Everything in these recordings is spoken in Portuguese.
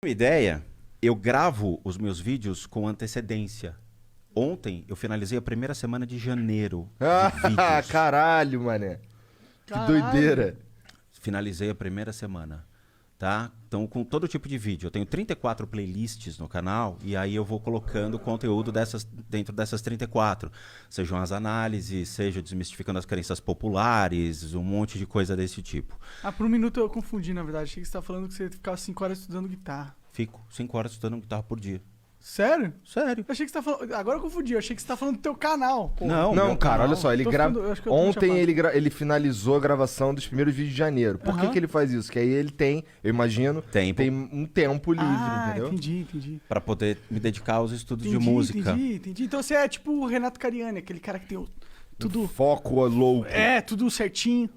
Uma ideia, eu gravo os meus vídeos com antecedência. Ontem eu finalizei a primeira semana de janeiro de vídeos. Caralho, mané. Que Caralho. doideira. Finalizei a primeira semana, tá? Então, com todo tipo de vídeo. Eu tenho 34 playlists no canal e aí eu vou colocando conteúdo dentro dessas 34. Sejam as análises, seja desmistificando as crenças populares, um monte de coisa desse tipo. Ah, por um minuto eu confundi, na verdade. Achei que você tava falando que você ficava 5 horas estudando guitarra. Fico 5 horas estudando guitarra por dia. Sério? Sério. Eu achei que você tava falando... Agora eu confundi. Eu achei que você tava falando do teu canal. Pô. Não, Não, meu cara, canal. olha só, ele Tô grava. ficando- eu acho que eu tô me Ontem chapando. ele finalizou a gravação dos primeiros vídeos de janeiro. Por que Aham. que ele faz isso? Que aí ele tem, eu imagino, Tempo. tem um tempo livre, Ah, entendeu? entendi. Pra poder me dedicar aos estudos de música. Entendi. Então você é tipo o Renato Cariani, aquele cara que tem tudo... Foco louco. É, tudo certinho.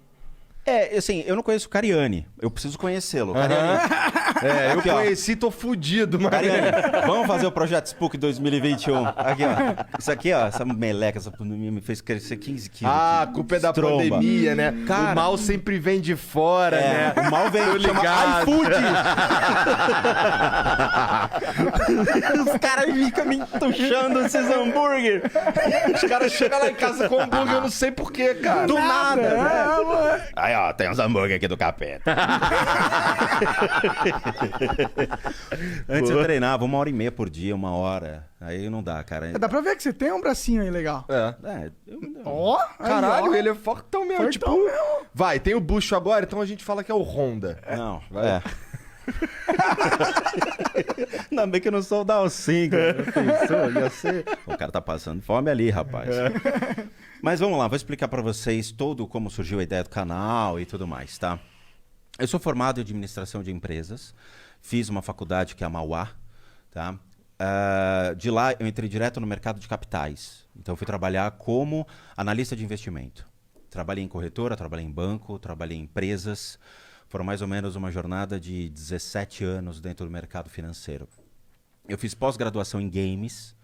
É, assim, eu não conheço o Cariani. Eu preciso conhecê-lo. Aham. Cariani, É, eu Aqui, ó. conheci, tô fudido, mano. Cariani, vamos fazer o Projeto Spook 2021. Aqui, ó. Isso aqui, ó, essa meleca, essa pandemia me fez crescer 15 quilos. Ah, a culpa é da Tromba. pandemia, né? Cara, o mal sempre vem de fora, né? o mal vem Tô chama ligado. iFood. Os caras ficam me entuchando esses hambúrguer. Os caras chegam lá em casa com hambúrguer, eu não sei porquê, cara. Do nada. mano. Aí, ó, tem uns hambúrguer aqui do capeta. Antes eu treinava 1h30 por dia, 1 hora. Aí não dá, cara. Dá pra ver que você tem um bracinho aí legal. É. Ó, aí, Caralho, ó. ele é fortão mesmo. Fortão tipo, mesmo. Vai, tem o bucho agora, então a gente fala que é o Honda. Não, Vai. é. Ainda bem que eu não sou o Dalcin, cara. Pensou, ia ser... O cara tá passando fome ali, rapaz. Mas vamos lá, vou explicar pra vocês todo como surgiu a ideia do canal e tudo mais, tá? Eu sou formado em administração de empresas, fiz uma faculdade que é a Mauá, tá? De lá eu entrei direto no mercado de capitais. Então eu fui trabalhar como analista de investimento. Trabalhei em corretora, trabalhei em banco, trabalhei em empresas. Foram mais ou menos uma jornada de 17 anos dentro do mercado financeiro. Eu fiz pós-graduação em games.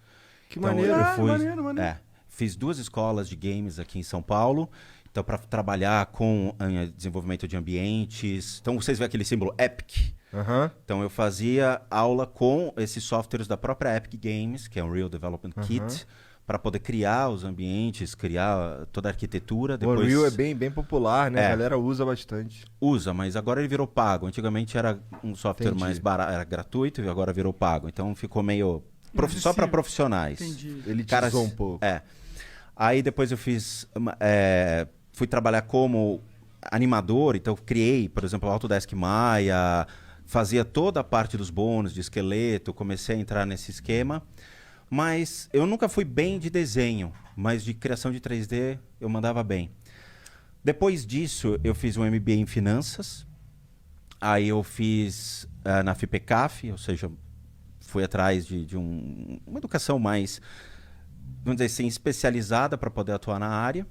Que Então, maneiro. eu fui, maneiro. fiz 2 escolas de games aqui em São Paulo. Então, para trabalhar com desenvolvimento de ambientes. Então, vocês veem aquele símbolo Epic. Aham. Então, eu fazia aula com esses softwares da própria Epic Games, que é um Real Development Kit, para poder criar os ambientes, criar toda a arquitetura. O Depois Unreal é bem popular, né? É. A galera usa bastante. usa, mas agora ele virou pago. Antigamente era um software Entendi. mais barato, era gratuito e agora virou pago. Então ficou meio só para profissionais. Entendi. Ele Caras- tizou um pouco. É. Aí depois eu fiz, fui trabalhar como animador, então eu criei, por exemplo, o Autodesk Maya, fazia toda a parte dos bônus de esqueleto, comecei a entrar nesse esquema. Mas eu nunca fui bem de desenho, mas de criação de 3D eu mandava bem. Depois disso, eu fiz um MBA em finanças. Aí eu fiz na FIPECAF, ou seja, fui atrás de uma educação mais, vamos dizer assim, especializada para poder atuar na área.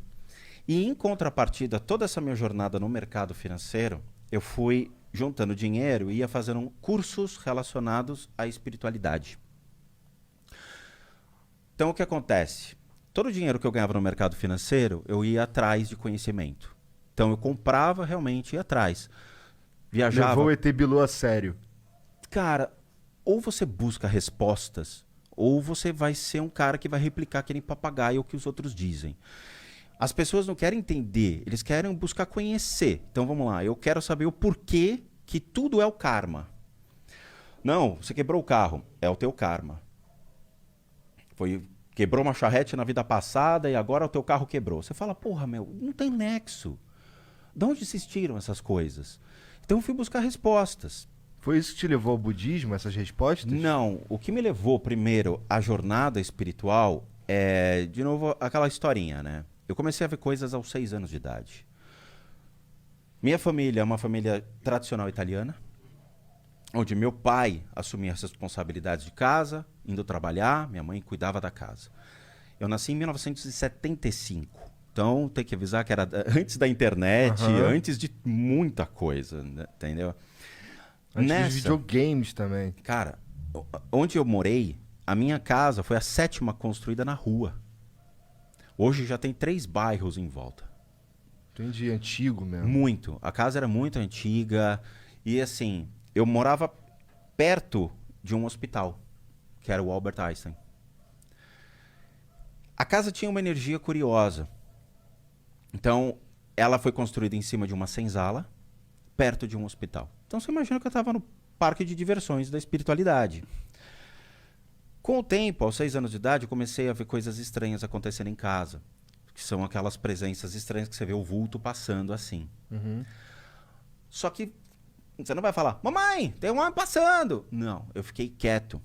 E em contrapartida, toda essa minha jornada no mercado financeiro, eu fui juntando dinheiro e ia fazendo cursos relacionados à espiritualidade. Então, o que acontece? Todo o dinheiro que eu ganhava no mercado financeiro, eu ia atrás de conhecimento. Então, eu comprava realmente, ia atrás. Viajava. Levou o ET Bilu a sério. Cara, ou você busca respostas, ou você vai ser um cara que vai replicar que nem papagaio o que os outros dizem. As pessoas não querem entender, eles querem buscar conhecer. Então, vamos lá, eu quero saber o porquê que tudo é o karma. Não, você quebrou o carro, é o teu karma. Quebrou uma charrete na vida passada e agora o teu carro quebrou. Você fala, porra, meu, não tem nexo. De onde vocês tiram essas coisas? Então eu fui buscar respostas. Foi isso que te levou ao budismo, essas respostas? Não, o que me levou primeiro à jornada espiritual é, de novo, aquela historinha, né? Eu comecei a ver coisas aos 6 anos de idade. Minha família é uma família tradicional italiana, onde meu pai assumia as responsabilidades de casa, indo trabalhar, minha mãe cuidava da casa. Eu nasci em 1975, então tem que avisar que era antes da internet, antes de muita coisa, né? Entendeu? Antes dos videogames também. Cara, onde eu morei, a minha casa foi a 7ª construída na rua. Hoje já tem 3 bairros em volta. Entendi, antigo mesmo. Muito. A casa era muito antiga e assim, eu morava perto de um hospital, que era o Albert Einstein. A casa tinha uma energia curiosa. Então, ela foi construída em cima de uma senzala, perto de um hospital. Então, você imagina que eu estava no parque de diversões da espiritualidade. Com o tempo, aos 6 anos de idade, eu comecei a ver coisas estranhas acontecendo em casa. Que são aquelas presenças estranhas que você vê o vulto passando assim. Só que você não vai falar, mamãe, tem um homem passando. Não, eu fiquei quieto.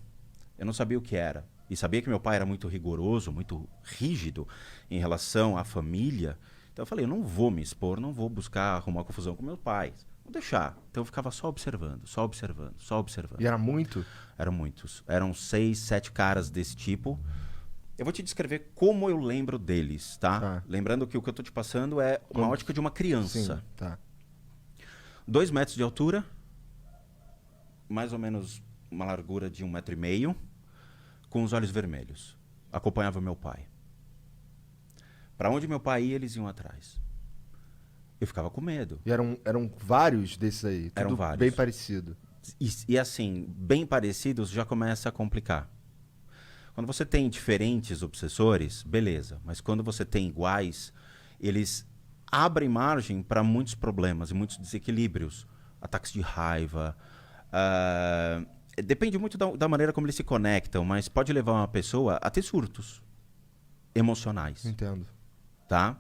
Eu não sabia o que era. E sabia que meu pai era muito rigoroso, muito rígido em relação à família. Então eu falei, eu não vou me expor, não vou buscar arrumar confusão com meus pais. Vou deixar. Então eu ficava só observando, só observando, só observando. E era muito? Eram muitos. Eram 6, 7 caras desse tipo. Eu vou te descrever como eu lembro deles, tá? Lembrando que o que eu tô te passando é uma ótica de uma criança. Sim, tá. 2 metros de altura, mais ou menos uma largura de 1,5 metro, com os olhos vermelhos. Acompanhava meu pai. Para onde meu pai ia, eles iam atrás. Eu ficava com medo. E eram vários desses aí? Eram Tudo vários. bem parecido? E assim, bem parecidos já começa a complicar. Quando você tem diferentes obsessores, beleza. Mas quando você tem iguais, eles abrem margem para muitos problemas e muitos desequilíbrios. Ataques de raiva. Depende muito da maneira como eles se conectam, mas pode levar uma pessoa a ter surtos emocionais. Entendo. Tá?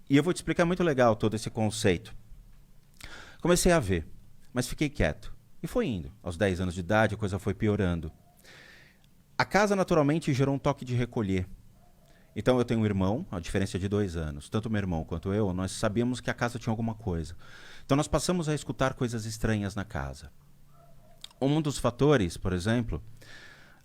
E eu vou te explicar muito legal todo esse conceito. Comecei a ver, mas fiquei quieto. E foi indo. Aos 10 anos de idade, a coisa foi piorando. A casa, naturalmente, gerou um toque de recolher. Então, eu tenho um irmão, a diferença é de 2 anos. Tanto meu irmão quanto eu, nós sabíamos que a casa tinha alguma coisa. Então, nós passamos a escutar coisas estranhas na casa. Um dos fatores, por exemplo,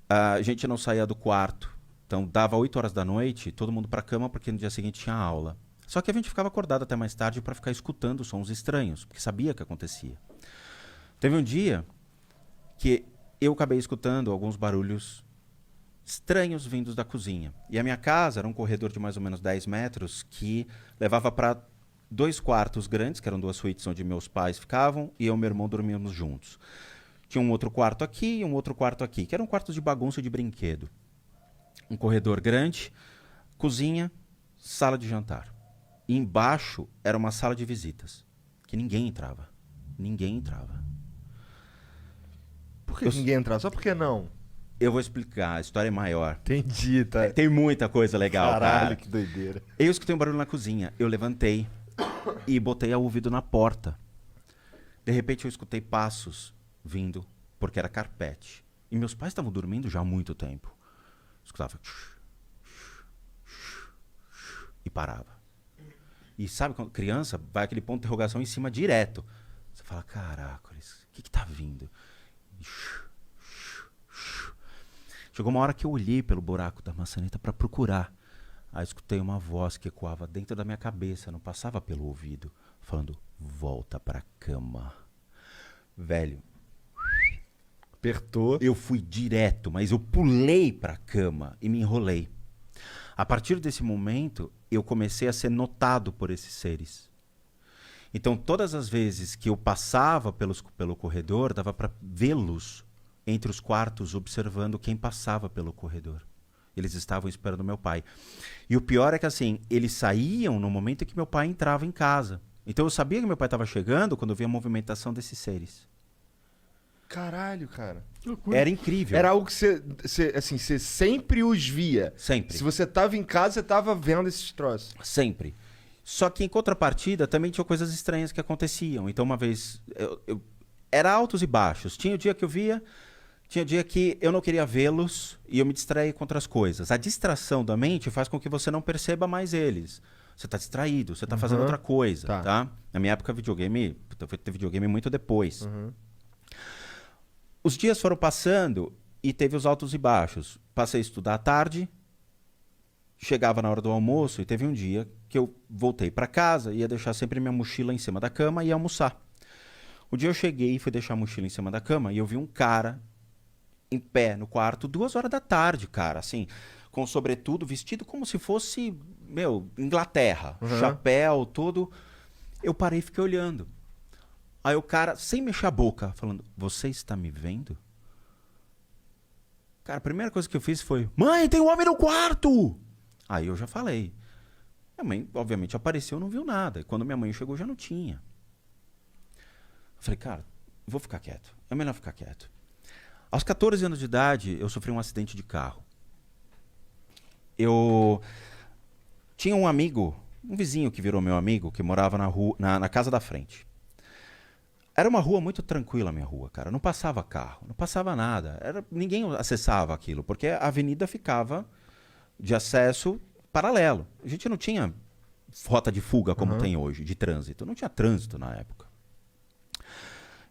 a gente não saía do quarto. Então, dava 8 horas da noite, todo mundo para a cama, porque no dia seguinte tinha aula. Só que a gente ficava acordado até mais tarde para ficar escutando sons estranhos, porque sabia que acontecia. Teve um dia que eu acabei escutando alguns barulhos estranhos vindos da cozinha. E a minha casa era um corredor de mais ou menos 10 metros que levava para 2 quartos grandes, que eram 2 suítes onde meus pais ficavam, e eu e meu irmão dormíamos juntos. Tinha um outro quarto aqui e um outro quarto aqui, que eram quartos de bagunça e de brinquedo. Um corredor grande, cozinha, sala de jantar. E embaixo era uma sala de visitas, que ninguém entrava. Ninguém entrava. Por que ninguém entrava? Só por que não? Eu vou explicar, a história é maior. Entendi, tá. Tem muita coisa legal, Caralho, cara. que doideira. Eu escutei um barulho na cozinha, eu levantei e botei o ouvido na porta. De repente eu escutei passos vindo, porque era carpete. E meus pais estavam dormindo já há muito tempo. Escutava e parava. E sabe, quando criança, vai aquele ponto de interrogação em cima direto. Você fala, caracoles, o que tá vindo? Chegou uma hora que eu olhei pelo buraco da maçaneta para procurar. Aí escutei uma voz que ecoava dentro da minha cabeça, não passava pelo ouvido, falando, volta pra cama. Velho, apertou. Eu fui direto, mas eu pulei pra cama e me enrolei. A partir desse momento, eu comecei a ser notado por esses seres. Então, todas as vezes que eu passava pelo corredor, dava para vê-los entre os quartos, observando quem passava pelo corredor. Eles estavam esperando meu pai. E o pior é que, assim, eles saíam no momento em que meu pai entrava em casa. Então, eu sabia que meu pai estava chegando quando eu via a movimentação desses seres. Caralho, cara. Que loucura. Era incrível. Era algo que você sempre os via. Sempre. Se você tava em casa, você tava vendo esses troços. Sempre. Só que em contrapartida também tinha coisas estranhas que aconteciam. Então uma vez, era altos e baixos. Tinha o dia que eu via, tinha o dia que eu não queria vê-los e eu me distraía com outras coisas. A distração da mente faz com que você não perceba mais eles. Você está distraído, você está fazendo outra coisa, tá? Na minha época, videogame, eu fui ter videogame muito depois. Os dias foram passando e teve os altos e baixos. Passei a estudar à tarde, chegava na hora do almoço e teve um dia que eu voltei para casa, ia deixar sempre minha mochila em cima da cama e ia almoçar. O dia eu cheguei e fui deixar a mochila em cima da cama e eu vi um cara em pé no quarto, 2 horas da tarde, cara, assim, com sobretudo, vestido como se fosse, Inglaterra, chapéu, tudo. Eu parei e fiquei olhando. Aí o cara, sem mexer a boca, falando, você está me vendo? Cara, a primeira coisa que eu fiz foi: mãe, tem um homem no quarto! Aí eu já falei. Minha mãe, obviamente, apareceu, não viu nada. E quando minha mãe chegou, já não tinha. Eu falei, cara, vou ficar quieto. É melhor ficar quieto. Aos 14 anos de idade, eu sofri um acidente de carro. Eu tinha um amigo, um vizinho que virou meu amigo, que morava na rua, na casa da frente. Era uma rua muito tranquila, a minha rua, cara. Não passava carro, não passava nada. Ninguém acessava aquilo, porque a avenida ficava de acesso paralelo. A gente não tinha rota de fuga como tem hoje, de trânsito. Não tinha trânsito na época.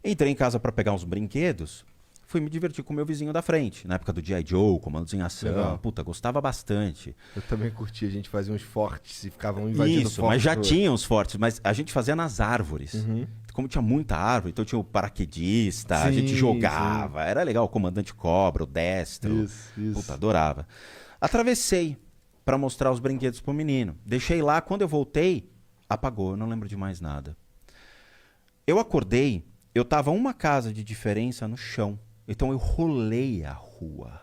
Entrei em casa para pegar uns brinquedos, fui me divertir com o meu vizinho da frente. Na época do G.I. Joe, Comandos em Ação. Legal. Puta, gostava bastante. Eu também curti, a gente fazia uns fortes e ficavam invadindo Isso, fortes. mas já tinha os fortes, mas a gente fazia nas árvores. Uhum. Como tinha muita árvore, então tinha o paraquedista, a gente Sim, jogava. Era legal, o comandante cobra, o destro. Isso. Puta, adorava. Atravessei para mostrar os brinquedos pro menino. Deixei lá, quando eu voltei, apagou, eu não lembro de mais nada. Eu acordei, eu tava uma casa de diferença no chão. Então eu rolei a rua.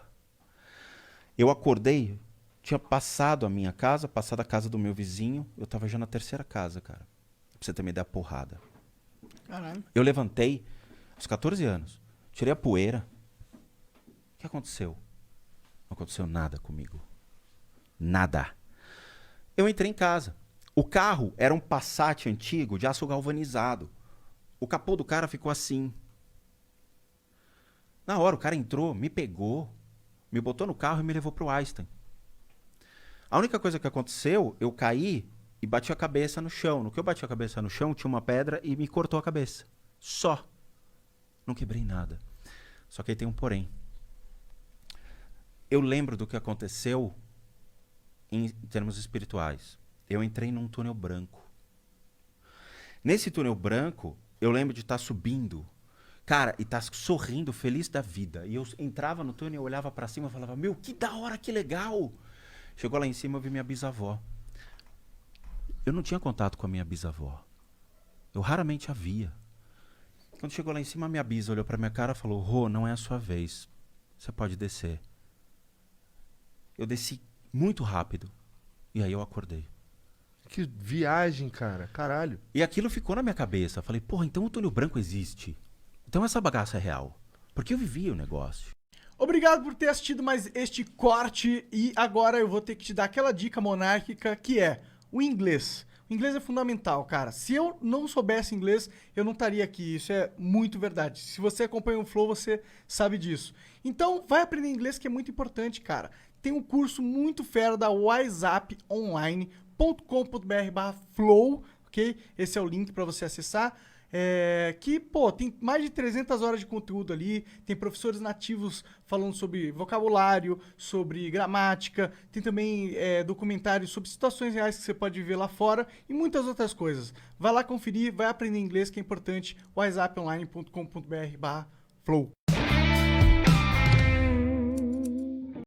Eu acordei, tinha passado a minha casa, passado a casa do meu vizinho, eu tava já na terceira casa, cara. Pra você ter uma ideia, porrada. Caralho. Eu levantei, aos 14 anos, tirei a poeira. O que aconteceu? Não aconteceu nada comigo. Nada. Eu entrei em casa. O carro era um Passat antigo de aço galvanizado. O capô do cara ficou assim. Na hora, o cara entrou, me pegou, me botou no carro e me levou pro Einstein. A única coisa que aconteceu, eu caí e bati a cabeça no chão. No que eu bati a cabeça no chão, tinha uma pedra e me cortou a cabeça. Só. Não quebrei nada. Só que aí tem um porém. Eu lembro do que aconteceu em termos espirituais. Eu entrei num túnel branco. Nesse túnel branco, eu lembro de estar subindo. Cara, e tá sorrindo, feliz da vida. E eu entrava no túnel, eu olhava pra cima e falava, meu, que da hora, que legal. Chegou lá em cima, eu vi minha bisavó. Eu não tinha contato com a minha bisavó. Eu raramente a via. Quando chegou lá em cima, a minha bisa olhou pra minha cara e falou, Rô, não é a sua vez. Você pode descer. Eu desci muito rápido. E aí eu acordei. Que viagem, cara. Caralho. E aquilo ficou na minha cabeça. Eu falei, porra, então o túnel branco existe. Então essa bagaça é real. Porque eu vivia o negócio. Obrigado por ter assistido mais este corte. E agora eu vou ter que te dar aquela dica monárquica que é o inglês. O inglês é fundamental, cara. Se eu não soubesse inglês, eu não estaria aqui. Isso é muito verdade. Se você acompanha o Flow, você sabe disso. Então, vai aprender inglês, que é muito importante, cara. Tem um curso muito fera da whatsapponline.com.br/flow, ok? Esse é o link para você acessar. Que, pô, tem mais de 300 horas de conteúdo ali, tem professores nativos falando sobre vocabulário, sobre gramática, tem também documentários sobre situações reais que você pode viver lá fora e muitas outras coisas. Vai lá conferir, vai aprender inglês, que é importante, whatsapponline.com.br/flow.